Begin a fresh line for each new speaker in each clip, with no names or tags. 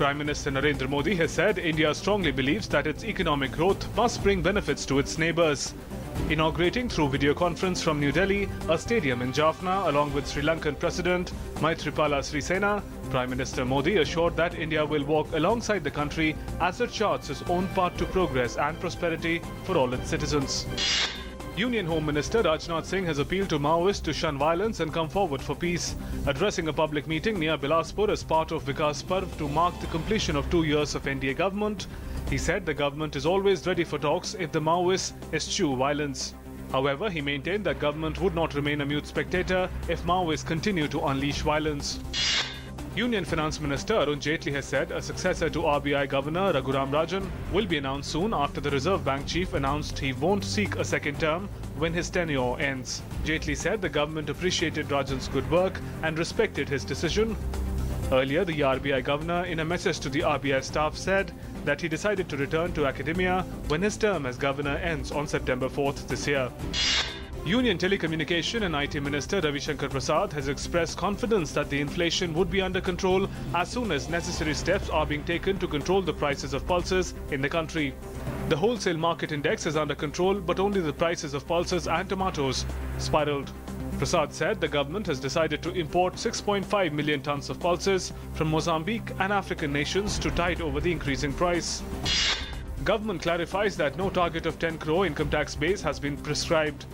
Prime Minister Narendra Modi has said India strongly believes that its economic growth must bring benefits to its neighbours. Inaugurating through video conference from New Delhi a stadium in Jaffna along with Sri Lankan President Maithripala Sirisena, Prime Minister Modi assured that India will walk alongside the country as it charts its own path to progress and prosperity for all its citizens. Union Home Minister Rajnath Singh has appealed to Maoists to shun violence and come forward for peace. Addressing a public meeting near Bilaspur as part of Vikas Parv to mark the completion of 2 years of NDA government, he said the government is always ready for talks if the Maoists eschew violence. However, he maintained that government would not remain a mute spectator if Maoists continue to unleash violence. Union Finance Minister Arun Jaitley has said a successor to RBI Governor Raghuram Rajan will be announced soon after the Reserve Bank chief announced he won't seek a second term when his tenure ends. Jaitley said the government appreciated Rajan's good work and respected his decision. Earlier, the RBI Governor, in a message to the RBI staff, said that he decided to return to academia when his term as governor ends on September 4th this year. Union Telecommunication and IT Minister Ravi Shankar Prasad has expressed confidence that the inflation would be under control as soon as necessary steps are being taken to control the prices of pulses in the country. The wholesale market index is under control, but only the prices of pulses and tomatoes spiraled. Prasad said the government has decided to import 6.5 million tons of pulses from Mozambique and African nations to tide over the increasing price. Government clarifies that no target of 10 crore income tax base has been prescribed.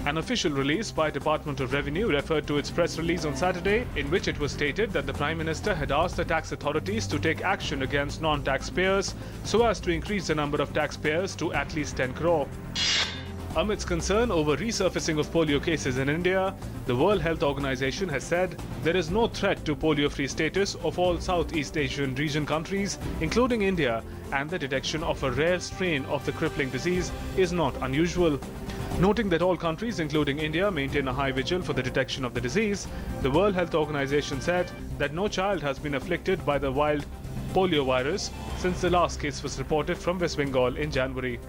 An official release by Department of Revenue referred to its press release on Saturday, in which it was stated that the Prime Minister had asked the tax authorities to take action against non-taxpayers so as to increase the number of taxpayers to at least 10 crore. Amidst concern over resurfacing of polio cases in India, the World Health Organization has said there is no threat to polio-free status of all Southeast Asian region countries, including India, and the detection of a rare strain of the crippling disease is not unusual. Noting that all countries, including India, maintain a high vigil for the detection of the disease, the World Health Organization said that no child has been afflicted by the wild polio virus since the last case was reported from West Bengal in January.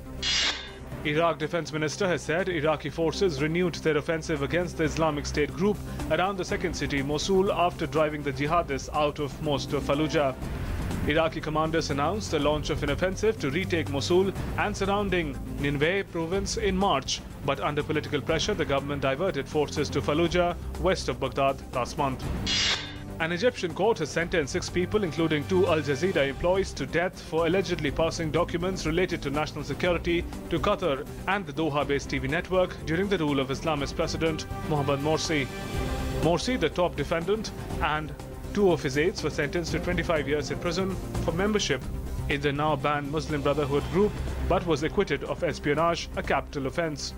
Iraq Defense Minister has said Iraqi forces renewed their offensive against the Islamic State group around the second city, Mosul, after driving the jihadists out of most of Fallujah. Iraqi commanders announced the launch of an offensive to retake Mosul and surrounding Nineveh province in March, but under political pressure, the government diverted forces to Fallujah, west of Baghdad, last month. An Egyptian court has sentenced 6 people, including 2 Al Jazeera employees, to death for allegedly passing documents related to national security to Qatar and the Doha-based TV network during the rule of Islamist President Mohamed Morsi. Morsi, the top defendant, and 2 of his aides were sentenced to 25 years in prison for membership in the now banned Muslim Brotherhood group, but was acquitted of espionage, a capital offence.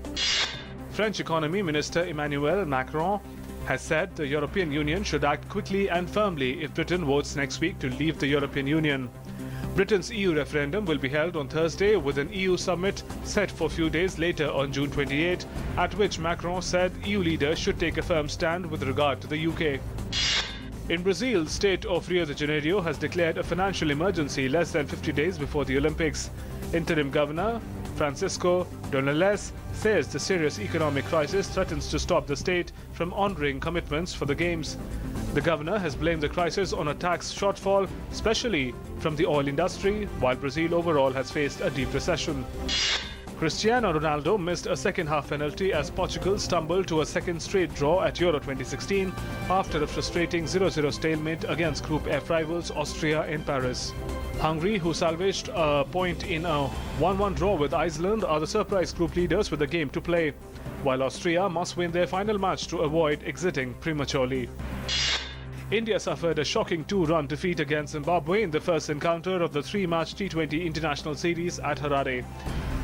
French Economy Minister Emmanuel Macron has said the European Union should act quickly and firmly if Britain votes next week to leave the European Union. Britain's EU referendum will be held on Thursday, with an EU summit set for a few days later on June 28, at which Macron said EU leaders should take a firm stand with regard to the UK. In Brazil, state of Rio de Janeiro has declared a financial emergency less than 50 days before the Olympics. Interim Governor Francisco Donales says the serious economic crisis threatens to stop the state from honoring commitments for the Games. The governor has blamed the crisis on a tax shortfall, especially from the oil industry, while Brazil overall has faced a deep recession. Cristiano Ronaldo missed a second-half penalty as Portugal stumbled to a second straight draw at Euro 2016 after a frustrating 0-0 stalemate against Group F rivals Austria in Paris. Hungary, who salvaged a point in a 1-1 draw with Iceland, are the surprise group leaders with a game to play, while Austria must win their final match to avoid exiting prematurely. India suffered a shocking 2-run defeat against Zimbabwe in the first encounter of the 3-match T20 International Series at Harare.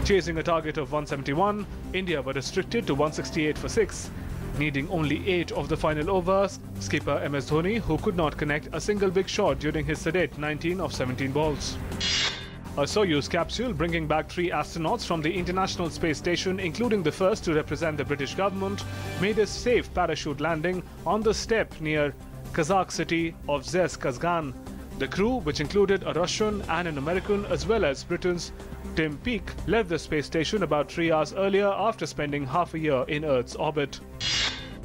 Chasing a target of 171, India were restricted to 168 for 6. Needing only 8 of the final overs, skipper MS Dhoni, who could not connect a single big shot during his sedate 19 of 17 balls. A Soyuz capsule bringing back 3 astronauts from the International Space Station, including the first to represent the British government, made a safe parachute landing on the steppe near Kazakh city of Zhezkazgan. The crew, which included a Russian and an American as well as Britain's Tim Peake, left the space station about 3 hours earlier after spending half a year in Earth's orbit.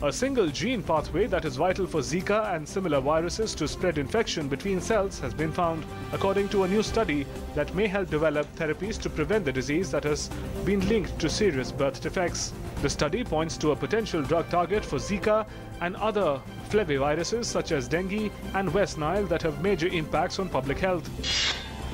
A single gene pathway that is vital for Zika and similar viruses to spread infection between cells has been found, according to a new study that may help develop therapies to prevent the disease that has been linked to serious birth defects. The study points to a potential drug target for Zika and other flaviviruses such as dengue and West Nile that have major impacts on public health.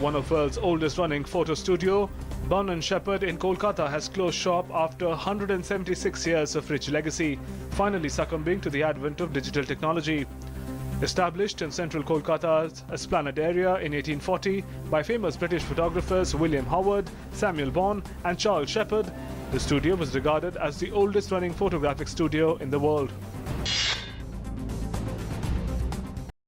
One of the world's oldest running photo studio, Bun & Shepherd in Kolkata, has closed shop after 176 years of rich legacy, finally succumbing to the advent of digital technology. Established in central Kolkata's Esplanade area in 1840 by famous British photographers William Howard, Samuel Bonn and Charles Shepherd, the studio was regarded as the oldest running photographic studio in the world.